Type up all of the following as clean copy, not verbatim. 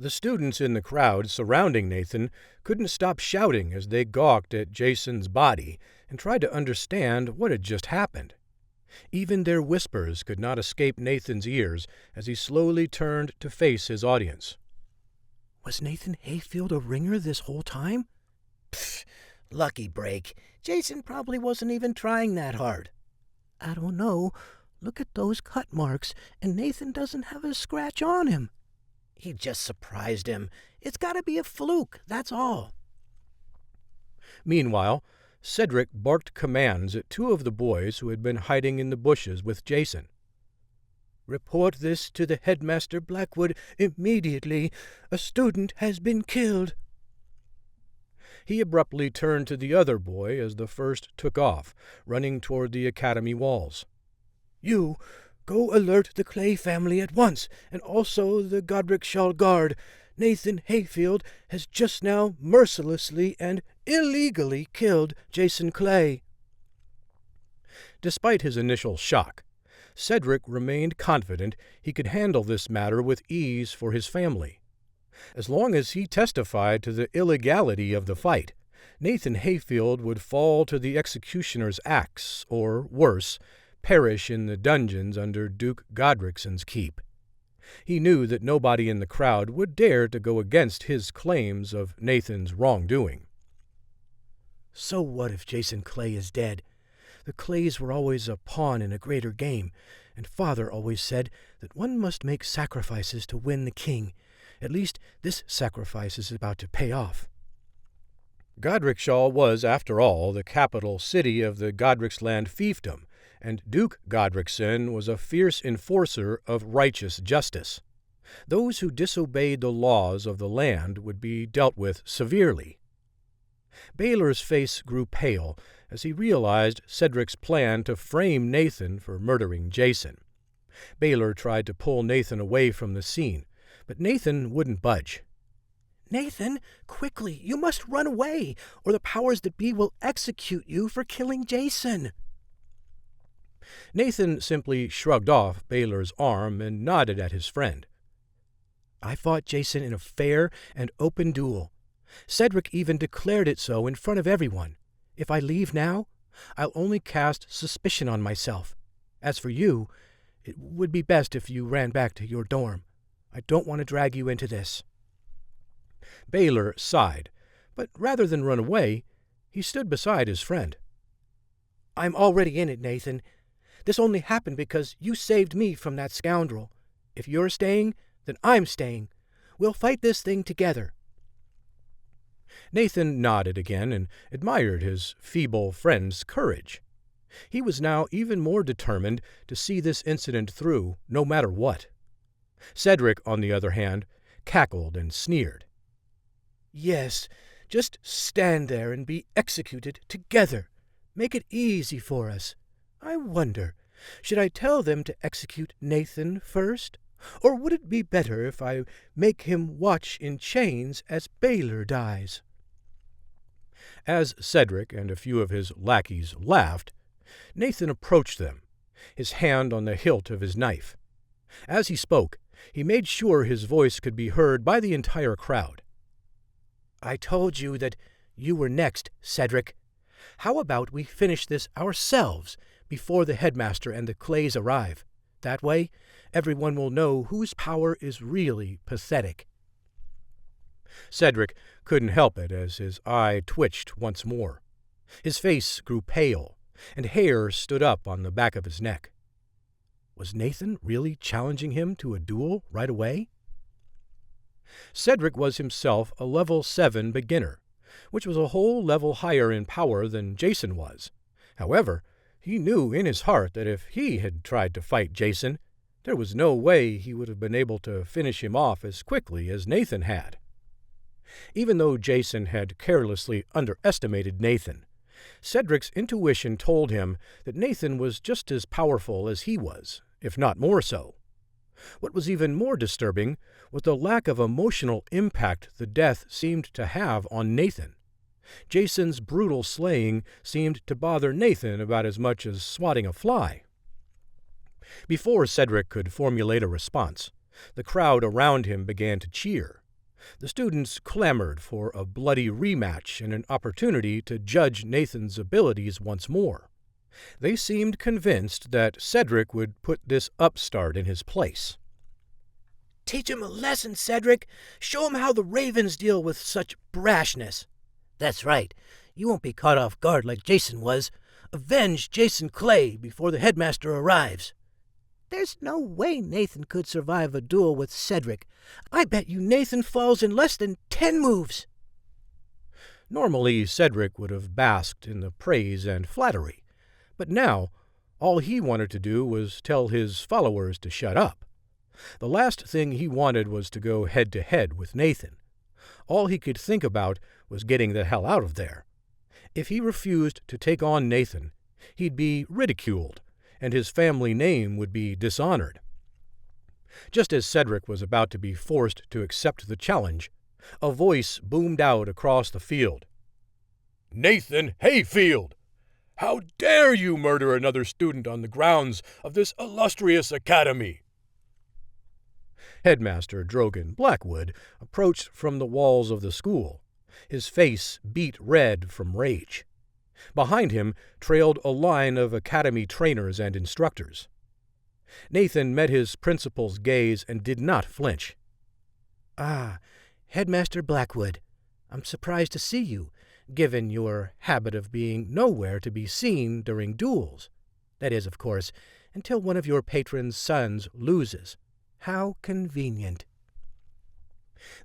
The students in the crowd surrounding Nathan couldn't stop shouting as they gawked at Jason's body and tried to understand what had just happened. Even their whispers could not escape Nathan's ears as he slowly turned to face his audience. Was Nathan Hayfield a ringer this whole time? Pfft, lucky break. Jason probably wasn't even trying that hard. I don't know. Look at those cut marks, and Nathan doesn't have a scratch on him. He just surprised him. It's gotta be a fluke, that's all. Meanwhile, Cedric barked commands at two of the boys who had been hiding in the bushes with Jason. Report this to the headmaster Blackwood immediately. A student has been killed. He abruptly turned to the other boy as the first took off, running toward the academy walls. You, go alert the Clay family at once, and also the Godricshall Guard. Nathan Hayfield has just now mercilessly and illegally killed Jason Clay. Despite his initial shock, Cedric remained confident he could handle this matter with ease for his family. As long as he testified to the illegality of the fight, Nathan Hayfield would fall to the executioner's axe, or, worse, perish in the dungeons under Duke Godricson's keep. He knew that nobody in the crowd would dare to go against his claims of Nathan's wrongdoing. So what if Jason Clay is dead? The Clays were always a pawn in a greater game, and Father always said that one must make sacrifices to win the king. At least this sacrifice is about to pay off. Godricshall was, after all, the capital city of the Godricsland fiefdom, and Duke Godrickson was a fierce enforcer of righteous justice. Those who disobeyed the laws of the land would be dealt with severely. Baylor's face grew pale as he realized Cedric's plan to frame Nathan for murdering Jason. Baylor tried to pull Nathan away from the scene, but Nathan wouldn't budge. Nathan, quickly, you must run away, or the powers that be will execute you for killing Jason. Nathan simply shrugged off Baylor's arm and nodded at his friend. I fought Jason in a fair and open duel. Cedric even declared it so in front of everyone. If I leave now, I'll only cast suspicion on myself. As for you, it would be best if you ran back to your dorm. I don't want to drag you into this. Baylor sighed, but rather than run away, he stood beside his friend. I'm already in it, Nathan. This only happened because you saved me from that scoundrel. If you're staying, then I'm staying. We'll fight this thing together. Nathan nodded again and admired his feeble friend's courage. He was now even more determined to see this incident through, no matter what. Cedric, on the other hand, cackled and sneered. Yes, just stand there and be executed together. Make it easy for us. I wonder, should I tell them to execute Nathan first? Or would it be better if I make him watch in chains as Baylor dies? As Cedric and a few of his lackeys laughed, Nathan approached them, his hand on the hilt of his knife. As he spoke, he made sure his voice could be heard by the entire crowd. I told you that you were next, Cedric. How about we finish this ourselves before the headmaster and the Clays arrive? That way, everyone will know whose power is really pathetic. Cedric couldn't help it as his eye twitched once more. His face grew pale, and hair stood up on the back of his neck. Was Nathan really challenging him to a duel right away? Cedric was himself a level 7 beginner, which was a whole level higher in power than Jason was. However, he knew in his heart that if he had tried to fight Jason, there was no way he would have been able to finish him off as quickly as Nathan had. Even though Jason had carelessly underestimated Nathan, Cedric's intuition told him that Nathan was just as powerful as he was, if not more so. What was even more disturbing was the lack of emotional impact the death seemed to have on Nathan. Jason's brutal slaying seemed to bother Nathan about as much as swatting a fly. Before Cedric could formulate a response, the crowd around him began to cheer, The students clamored for a bloody rematch and an opportunity to judge Nathan's abilities once more. They seemed convinced that Cedric would put this upstart in his place. "Teach him a lesson, Cedric. Show him how the Ravens deal with such brashness." "That's right. You won't be caught off guard like Jason was. Avenge Jason Clay before the headmaster arrives." "There's no way Nathan could survive a duel with Cedric. I bet you Nathan falls in less than 10 moves." Normally, Cedric would have basked in the praise and flattery, but now all he wanted to do was tell his followers to shut up. The last thing he wanted was to go head-to-head with Nathan. All he could think about was getting the hell out of there. If he refused to take on Nathan, he'd be ridiculed, and his family name would be dishonored. Just as Cedric was about to be forced to accept the challenge, a voice boomed out across the field. "Nathan Hayfield! How dare you murder another student on the grounds of this illustrious academy?" Headmaster Drogan Blackwood approached from the walls of the school, his face beet red from rage. Behind him trailed a line of academy trainers and instructors. Nathan met his principal's gaze and did not flinch. "Ah, Headmaster Blackwood, I'm surprised to see you, given your habit of being nowhere to be seen during duels. That is, of course, until one of your patron's sons loses. How convenient."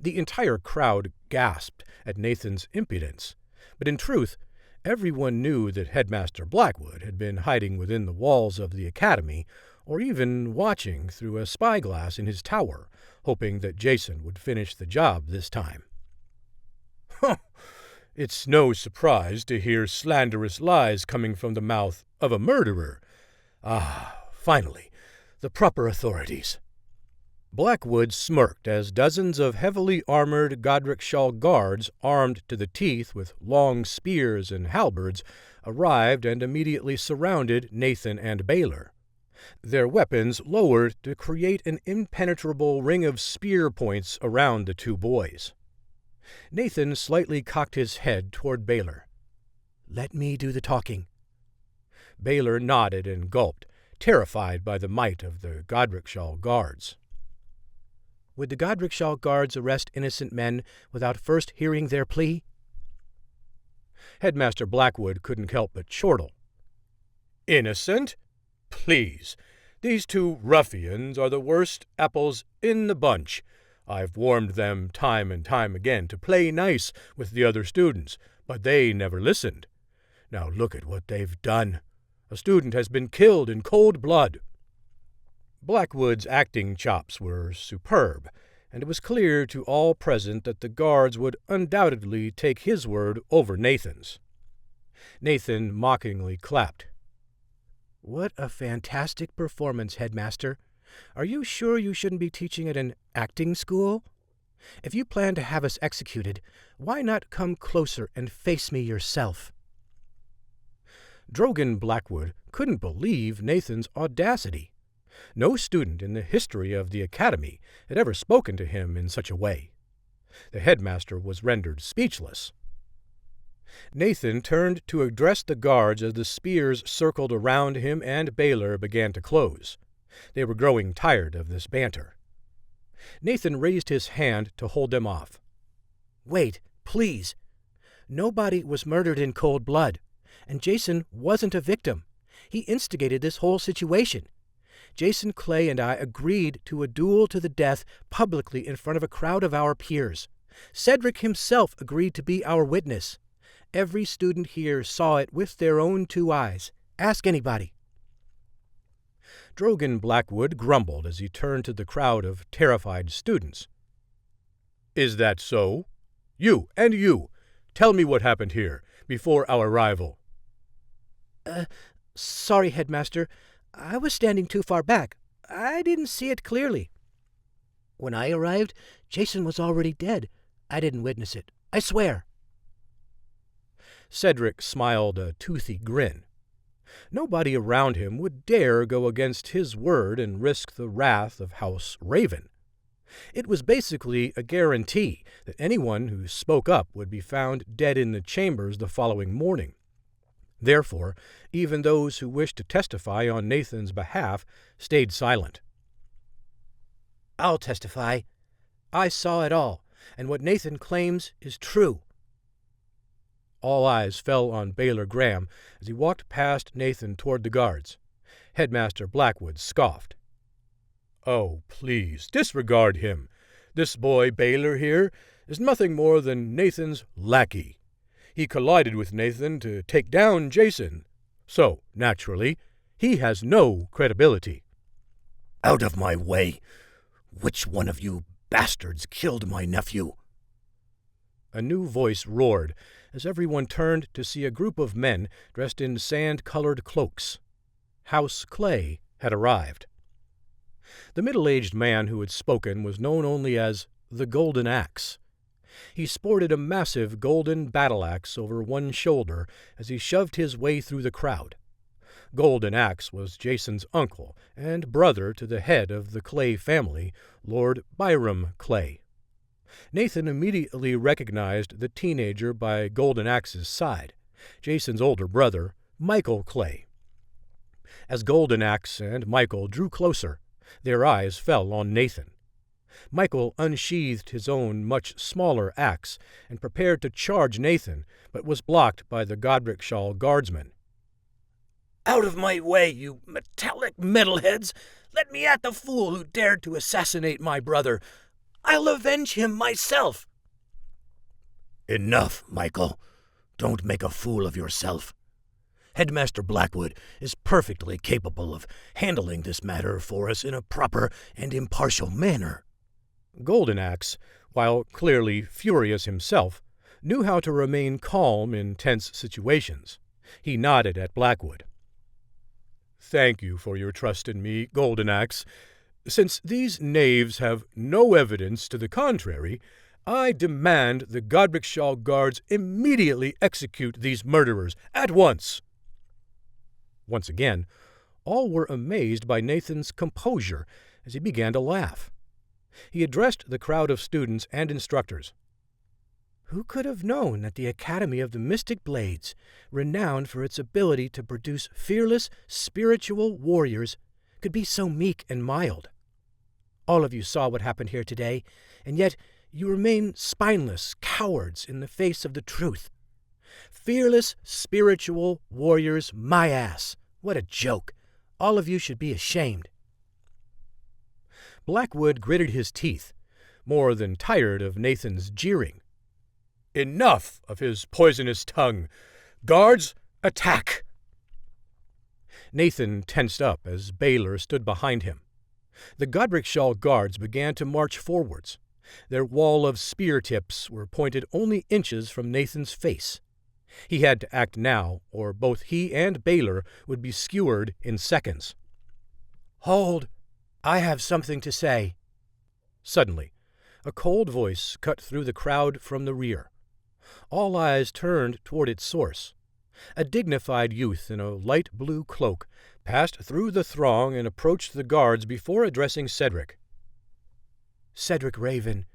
The entire crowd gasped at Nathan's impudence, but in truth, everyone knew that Headmaster Blackwood had been hiding within the walls of the academy, or even watching through a spyglass in his tower, hoping that Jason would finish the job this time. "Huh! It's no surprise to hear slanderous lies coming from the mouth of a murderer. Ah, finally, the proper authorities." Blackwood smirked as dozens of heavily armored Godricshall guards, armed to the teeth with long spears and halberds, arrived and immediately surrounded Nathan and Baylor. Their weapons lowered to create an impenetrable ring of spear points around the two boys. Nathan slightly cocked his head toward Baylor. "Let me do the talking." Baylor nodded and gulped, terrified by the might of the Godricshall guards. "Would the Godricshall guards arrest innocent men without first hearing their plea?" Headmaster Blackwood couldn't help but chortle. "Innocent? Please, these two ruffians are the worst apples in the bunch. I've warned them time and time again to play nice with the other students, but they never listened. Now look at what they've done. A student has been killed in cold blood." Blackwood's acting chops were superb, and it was clear to all present that the guards would undoubtedly take his word over Nathan's. Nathan mockingly clapped. "What a fantastic performance, Headmaster. Are you sure you shouldn't be teaching at an acting school? If you plan to have us executed, why not come closer and face me yourself?" Drogan Blackwood couldn't believe Nathan's audacity. No student in the history of the academy had ever spoken to him in such a way. The headmaster was rendered speechless. Nathan turned to address the guards as the spears circled around him and Baylor began to close. They were growing tired of this banter. Nathan raised his hand to hold them off. "Wait, please. Nobody was murdered in cold blood, and Jason wasn't a victim. He instigated this whole situation. Jason Clay and I agreed to a duel to the death publicly in front of a crowd of our peers. Cedric himself agreed to be our witness. Every student here saw it with their own 2 eyes. Ask anybody." Drogan Blackwood grumbled as he turned to the crowd of terrified students. "Is that so? You, and you, tell me what happened here, before our arrival." Sorry, Headmaster. I was standing too far back. I didn't see it clearly. When I arrived, Jason was already dead. I didn't witness it. I swear." Cedric smiled a toothy grin. Nobody around him would dare go against his word and risk the wrath of House Raven. It was basically a guarantee that anyone who spoke up would be found dead in the chambers the following morning. Therefore, even those who wished to testify on Nathan's behalf stayed silent. "I'll testify. I saw it all, and what Nathan claims is true." All eyes fell on Baylor Graham as he walked past Nathan toward the guards. Headmaster Blackwood scoffed. "Oh, please, disregard him. This boy Baylor here is nothing more than Nathan's lackey. He collided with Nathan to take down Jason. So, naturally, he has no credibility." "Out of my way! Which one of you bastards killed my nephew?" A new voice roared as everyone turned to see a group of men dressed in sand-colored cloaks. House Clay had arrived. The middle-aged man who had spoken was known only as the Golden Axe. He sported a massive golden battle-axe over one shoulder as he shoved his way through the crowd. Golden Axe was Jason's uncle and brother to the head of the Clay family, Lord Byram Clay. Nathan immediately recognized the teenager by Golden Axe's side, Jason's older brother, Michael Clay. As Golden Axe and Michael drew closer, their eyes fell on Nathan. Michael unsheathed his own much smaller axe and prepared to charge Nathan, but was blocked by the Godricshall guardsmen. "Out of my way, you metallic metalheads! Let me at the fool who dared to assassinate my brother. I'll avenge him myself." "Enough, Michael. Don't make a fool of yourself. Headmaster Blackwood is perfectly capable of handling this matter for us in a proper and impartial manner." Golden Axe, while clearly furious himself, knew how to remain calm in tense situations. He nodded at Blackwood. "Thank you for your trust in me, Golden Axe. Since these knaves have no evidence to the contrary, I demand the Godricshall guards immediately execute these murderers at once." Once again, all were amazed by Nathan's composure as he began to laugh. He addressed the crowd of students and instructors. "Who could have known that the Academy of the Mystic Blades, renowned for its ability to produce fearless, spiritual warriors, could be so meek and mild? All of you saw what happened here today, and yet you remain spineless cowards in the face of the truth. Fearless, spiritual warriors, my ass! What a joke! All of you should be ashamed." Blackwood gritted his teeth, more than tired of Nathan's jeering. "Enough of his poisonous tongue! Guards, attack!" Nathan tensed up as Baylor stood behind him. The Godricshall guards began to march forwards. Their wall of spear tips were pointed only inches from Nathan's face. He had to act now, or both he and Baylor would be skewered in seconds. "Hold! I have something to say." Suddenly, a cold voice cut through the crowd from the rear. All eyes turned toward its source. A dignified youth in a light blue cloak passed through the throng and approached the guards before addressing Cedric. "Cedric Raven,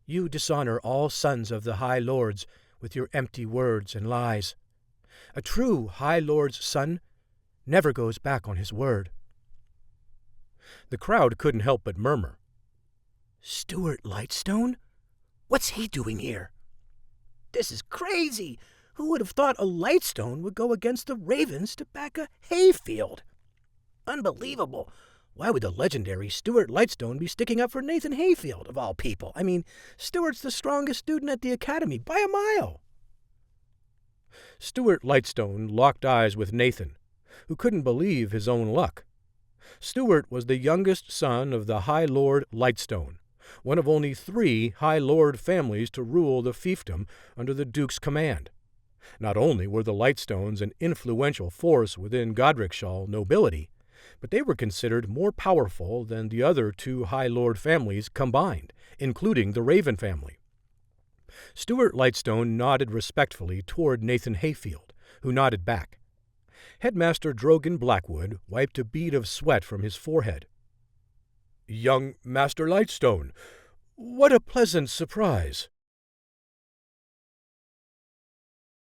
you dishonor all sons of the High Lords with your empty words and lies. A true High Lord's son never goes back on his word." The crowd couldn't help but murmur. "Stuart Lightstone? What's he doing here?" "This is crazy! Who would have thought a Lightstone would go against the Ravens to back a Hayfield? Unbelievable! Why would the legendary Stuart Lightstone be sticking up for Nathan Hayfield, of all people? I mean, Stuart's the strongest student at the Academy by a mile." Stuart Lightstone locked eyes with Nathan, who couldn't believe his own luck. Stuart was the youngest son of the High Lord Lightstone, one of only 3 High Lord families to rule the fiefdom under the Duke's command. Not only were the Lightstones an influential force within Godricshall nobility, but they were considered more powerful than the other 2 High Lord families combined, including the Raven family. Stuart Lightstone nodded respectfully toward Nathan Hayfield, who nodded back. Headmaster Drogan Blackwood wiped a bead of sweat from his forehead. Young Master Lightstone, what a pleasant surprise!